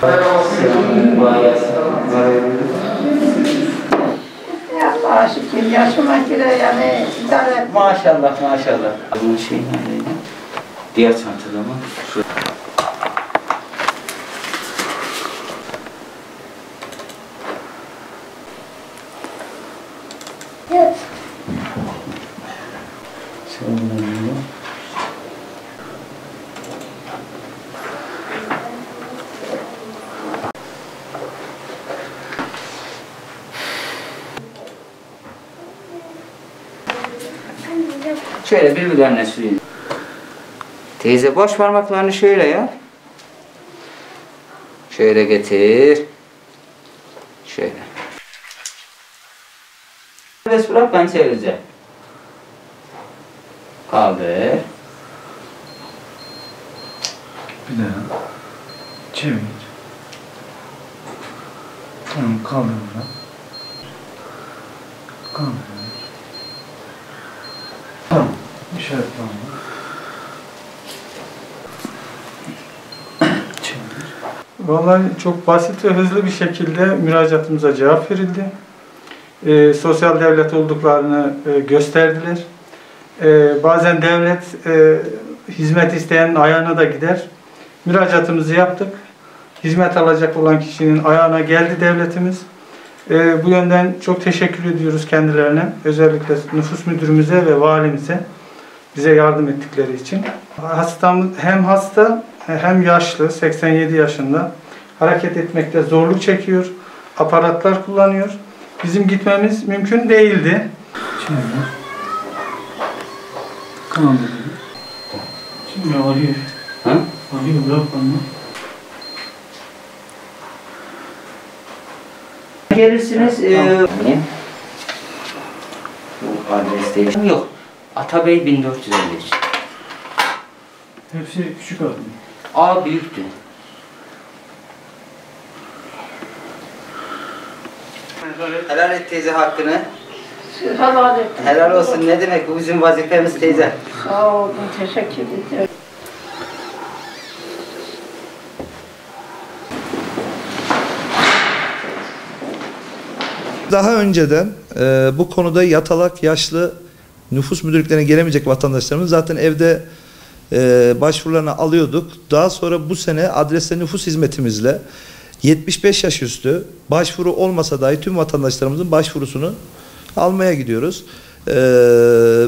Allah'a şükür yaşıma göre yani idare et. Maşallah maşallah. Bunun şey neredeydi? Diğer çantada mı? Şu. Evet. Şöyle birbirlerine süreyim. Teyze baş parmaklarını şöyle yap. Şöyle getir. Şöyle. Serbest bırak, ben çevireceğim. Kaldır. Bir daha. Çevir. Tamam, kaldır burada. Kaldır. Tamam. İşaret tamam. Vallahi çok basit ve hızlı bir şekilde müracaatımıza cevap verildi. Sosyal devlet olduklarını gösterdiler. Bazen devlet hizmet isteyenin ayağına da gider. Müracaatımızı yaptık. Hizmet alacak olan kişinin ayağına geldi devletimiz. Bu yönden çok teşekkür ediyoruz kendilerine. Özellikle nüfus müdürümüze ve valimize bize yardım ettikleri için. Hastamız hem hasta hem yaşlı, 87 yaşında. Hareket etmekte zorluk çekiyor. Aparatlar kullanıyor. Bizim gitmemiz mümkün değildi. Şimdi kan dedi. Şimdi arıyor. Ha? Arıyor, bırak onu. Gelirsiniz. Bu adres değil. Yok. Atabey 1453. Hepsi küçük adım. A büyüktü. Helal et teyze hakkını. Helal et. Helal olsun, ne demek, bu bizim vazifemiz teyze. Sağ olun, teşekkür ederim. Daha önceden bu konuda yatalak, yaşlı nüfus müdürlüklerine gelemeyecek vatandaşlarımız zaten evde başvurularını alıyorduk. Daha sonra bu sene adresle nüfus hizmetimizle 75 yaş üstü başvuru olmasa dahi tüm vatandaşlarımızın başvurusunu almaya gidiyoruz.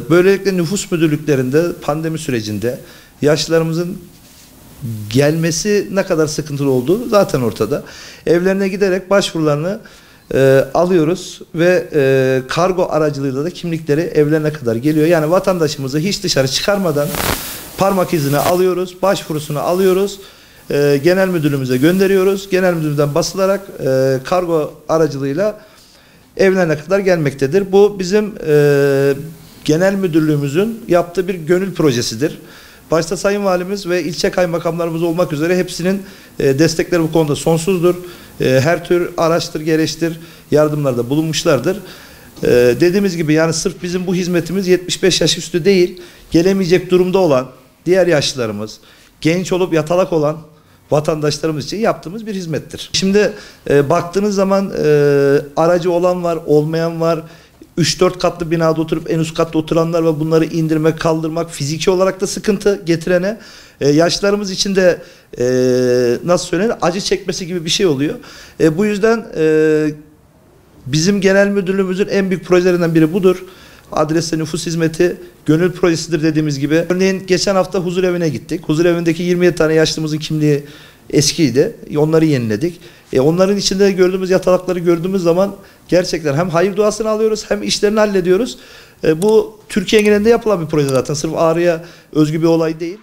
Böylelikle nüfus müdürlüklerinde pandemi sürecinde yaşlılarımızın gelmesi ne kadar sıkıntılı olduğu zaten ortada. Evlerine giderek başvurularını alıyoruz ve kargo aracılığıyla da kimlikleri evlerine kadar geliyor. Yani vatandaşımızı hiç dışarı çıkarmadan parmak izini alıyoruz, başvurusunu alıyoruz, genel müdürlüğümüze gönderiyoruz. Genel müdürlüğümüzden basılarak kargo aracılığıyla evlerine kadar gelmektedir. Bu bizim genel müdürlüğümüzün yaptığı bir gönül projesidir. Başta Sayın Valimiz ve ilçe kaymakamlarımız olmak üzere hepsinin destekleri bu konuda sonsuzdur. Her tür araçtır, gereçtir, yardımlarda bulunmuşlardır. Dediğimiz gibi yani sırf bizim bu hizmetimiz 75 yaş üstü değil, gelemeyecek durumda olan diğer yaşlılarımız, genç olup yatalak olan vatandaşlarımız için yaptığımız bir hizmettir. Şimdi baktığınız zaman aracı olan var, olmayan var. 3-4 katlı binada oturup en üst katta oturanlar ve bunları indirmek, kaldırmak fiziki olarak da sıkıntı getirene, yaşlarımız için de nasıl söylenir, acı çekmesi gibi bir şey oluyor. Bu yüzden bizim genel müdürlüğümüzün en büyük projelerinden biri budur. Adresle nüfus hizmeti gönül projesidir dediğimiz gibi. Örneğin geçen hafta huzur evine gittik. Huzur evindeki 27 tane yaşlımızın kimliği eskiydi. Onları yeniledik. Onların içinde gördüğümüz yatalakları gördüğümüz zaman gerçekten hem hayır duasını alıyoruz hem işlerini hallediyoruz. Bu Türkiye genelinde yapılan bir proje zaten. Sırf Ağrı'ya özgü bir olay değil.